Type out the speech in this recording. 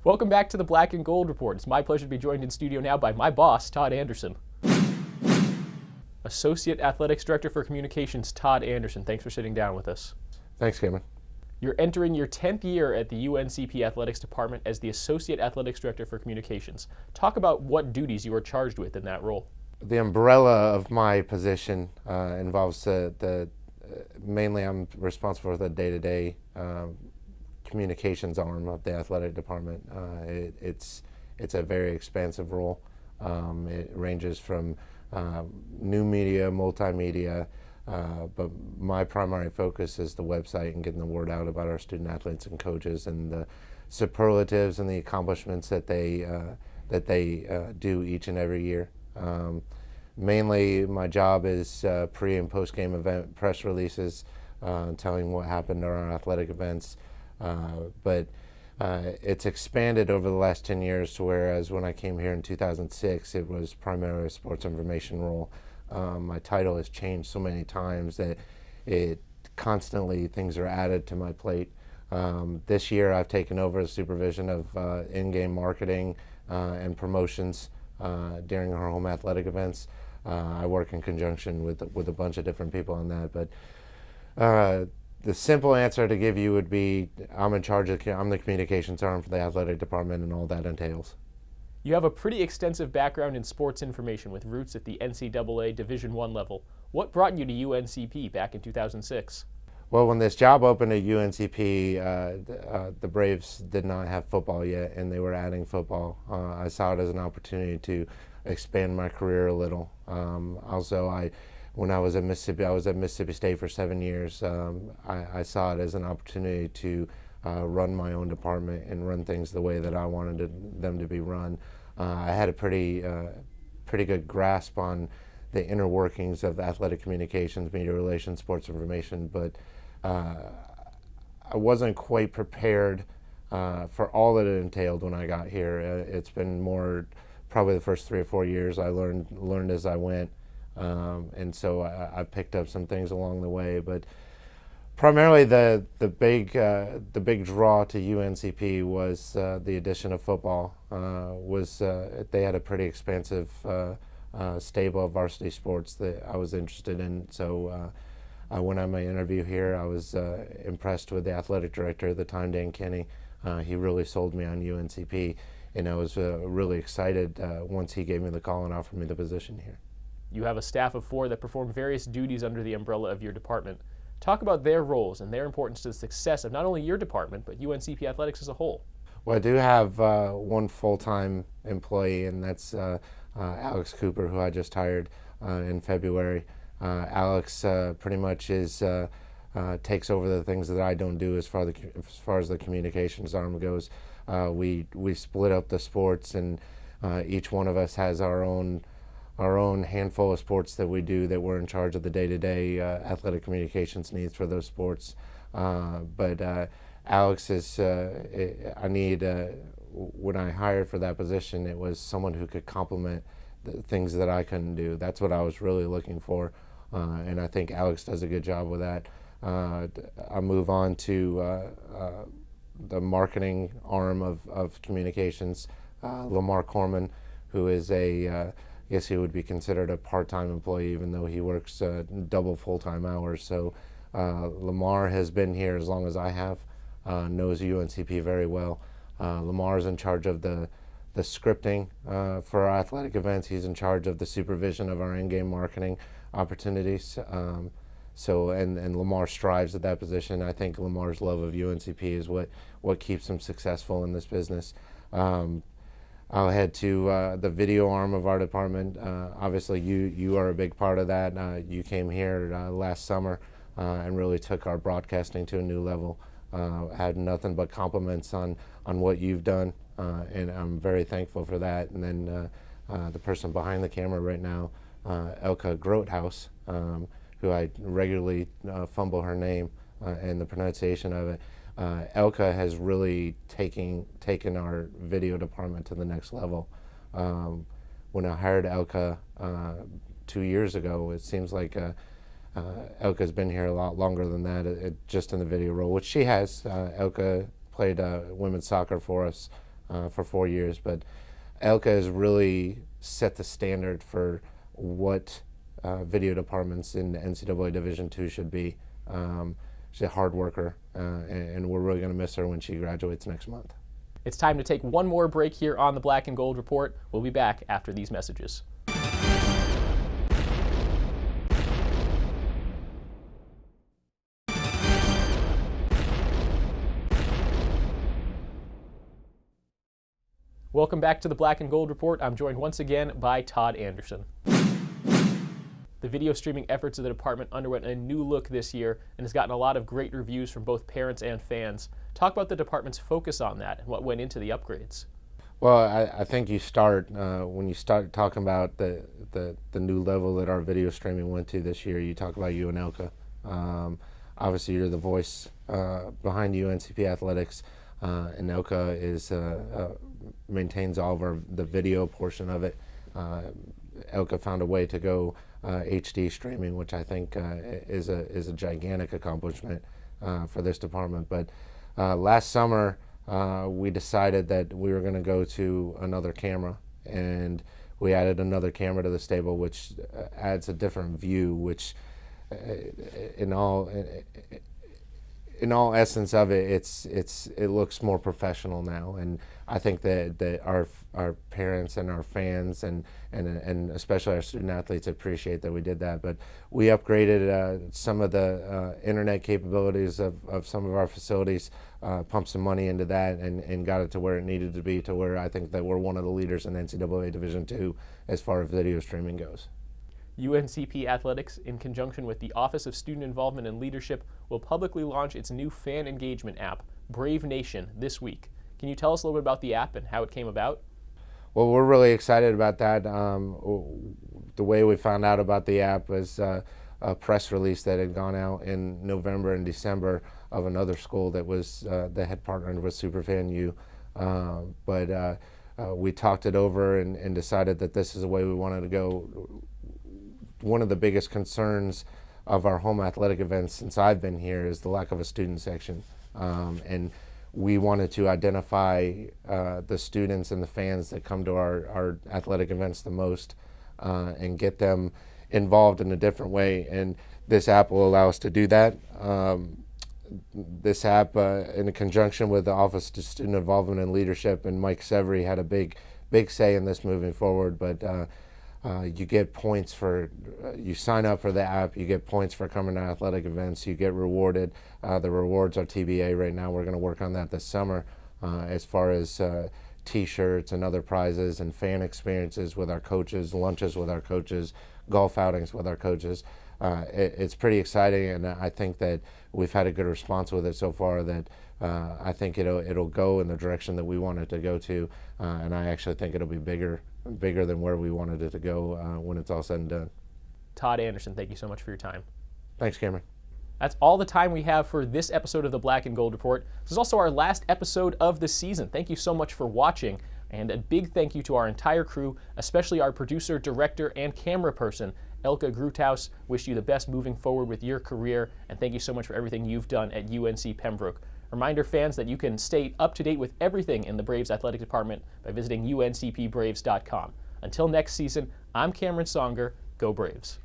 Welcome back to the Black and Gold Report. It's my pleasure to be joined in studio now by my boss, Todd Anderson. Associate Athletics Director for Communications, Todd Anderson. Thanks for sitting down with us. Thanks, Cameron. You're entering your 10th year at the UNCP Athletics Department as the Associate Athletics Director for Communications. Talk about what duties you are charged with in that role. The umbrella of my position involves mainly I'm responsible for the day-to-day communications arm of the athletic department. It's a very expansive role. It ranges from new media, multimedia, but my primary focus is the website and getting the word out about our student athletes and coaches and the superlatives and the accomplishments that they do each and every year. Mainly, my job is pre- and post-game event press releases, telling what happened during our athletic events. But it's expanded over the last 10 years to whereas when I came here in 2006, it was primarily a sports information role. My title has changed so many times that things are added to my plate. This year, I've taken over the supervision of in-game marketing and promotions during our home athletic events. I work in conjunction with a bunch of different people on that, but the simple answer to give you would be I'm the communications arm for the athletic department and all that entails. You have a pretty extensive background in sports information with roots at the NCAA Division I level. What brought you to UNCP back in 2006? Well, when this job opened at UNCP, the Braves did not have football yet, and they were adding football. I saw it as an opportunity to expand my career a little. When I was at Mississippi State for 7 years. I saw it as an opportunity to run my own department and run things the way that I wanted them to be run. I had a pretty good grasp on the inner workings of athletic communications, media relations, sports information, but I wasn't quite prepared for all that it entailed when I got here. It's been more, probably the first 3 or 4 years I learned as I went, and so I picked up some things along the way. But primarily the big draw to UNCP was the addition of football. They had a pretty expansive stable of varsity sports that I was interested in. So when I my interview here, I was impressed with the athletic director at the time, Dan Kenny. He really sold me on UNCP, and I was really excited once he gave me the call and offered me the position here. You have a staff of 4 that perform various duties under the umbrella of your department. Talk about their roles and their importance to the success of not only your department, but UNCP athletics as a whole. Well, I do have one full-time employee, and that's Alex Cooper, who I just hired in February. Alex pretty much takes over the things that I don't do as far as the communications arm goes. We split up the sports, and each one of us has our own handful of sports that we do that we're in charge of the day-to-day athletic communications needs for those sports. But Alex is, when I hired for that position, it was someone who could complement the things that I couldn't do. That's what I was really looking for, and I think Alex does a good job with that. I move on to the marketing arm of communications. Lamar Corman, who is I guess he would be considered a part-time employee, even though he works double full-time hours. So Lamar has been here as long as I have, knows UNCP very well. Lamar is in charge of the scripting for our athletic events. He's in charge of the supervision of our in-game marketing opportunities. And Lamar strives at that position. I think Lamar's love of UNCP is what keeps him successful in this business. I'll head to the video arm of our department. Obviously, you are a big part of that. You came here last summer and really took our broadcasting to a new level. Had nothing but compliments on what you've done, and I'm very thankful for that. And then the person behind the camera right now, Elka Grothaus, who I regularly fumble her name and the pronunciation of it. Elka has really taken our video department to the next level. When I hired Elka 2 years ago, it seems like Elka's been here a lot longer than that, just in the video role, which she has. Elka played women's soccer for us for 4 years. But Elka has really set the standard for what video departments in the NCAA Division II should be. She's a hard worker, and we're really going to miss her when she graduates next month. It's time to take one more break here on the Black and Gold Report. We'll be back after these messages. Welcome back to the Black and Gold Report. I'm joined once again by Todd Anderson. The video streaming efforts of the department underwent a new look this year and has gotten a lot of great reviews from both parents and fans. Talk about the department's focus on that and what went into the upgrades. Well, I think you start when you start talking about the new level that our video streaming went to this year. You talk about you and Elka. Obviously, you're the voice behind UNCP athletics, and Elka maintains all of the video portion of it. Elka found a way to go HD streaming, which I think is a gigantic accomplishment for this department. But last summer, we decided that we were going to go to another camera, and we added another camera to the stable, which adds a different view, which in all essence of it, it looks more professional now, and I think that our parents and our fans and especially our student athletes appreciate that we did that. But we upgraded some of the internet capabilities of some of our facilities, pumped some money into that, and got it to where it needed to be, to where I think that we're one of the leaders in NCAA Division II as far as video streaming goes. UNCP Athletics, in conjunction with the Office of Student Involvement and Leadership, will publicly launch its new fan engagement app, Brave Nation, this week. Can you tell us a little bit about the app and how it came about? Well, we're really excited about that. The way we found out about the app was a press release that had gone out in November and December of another school that had partnered with Superfan U. But we talked it over and decided that this is the way we wanted to go. One of the biggest concerns of our home athletic events since I've been here is the lack of a student section. And we wanted to identify the students and the fans that come to our athletic events the most and get them involved in a different way. And this app will allow us to do that. This app, in conjunction with the Office of Student Involvement and Leadership, and Mike Severy had a big say in this moving forward. But you get points you sign up for the app, you get points for coming to athletic events, you get rewarded. The rewards are TBA right now. We're going to work on that this summer as far as t-shirts and other prizes and fan experiences with our coaches, lunches with our coaches, golf outings with our coaches. It's pretty exciting, and I think that we've had a good response with it so far, that I think it'll go in the direction that we want it to go to, and I actually think it'll be bigger than where we wanted it to go when it's all said and done. Todd Anderson, thank you so much for your time. Thanks, Cameron. That's all the time we have for this episode of the Black and Gold Report. This is also our last episode of the season. Thank you so much for watching, and a big thank you to our entire crew, especially our producer, director, and camera person, Elka Gruthaus. Wish you the best moving forward with your career, and thank you so much for everything you've done at UNC Pembroke. Reminder, fans, that you can stay up to date with everything in the Braves athletic department by visiting uncpbraves.com. Until next season, I'm Cameron Songer. Go Braves.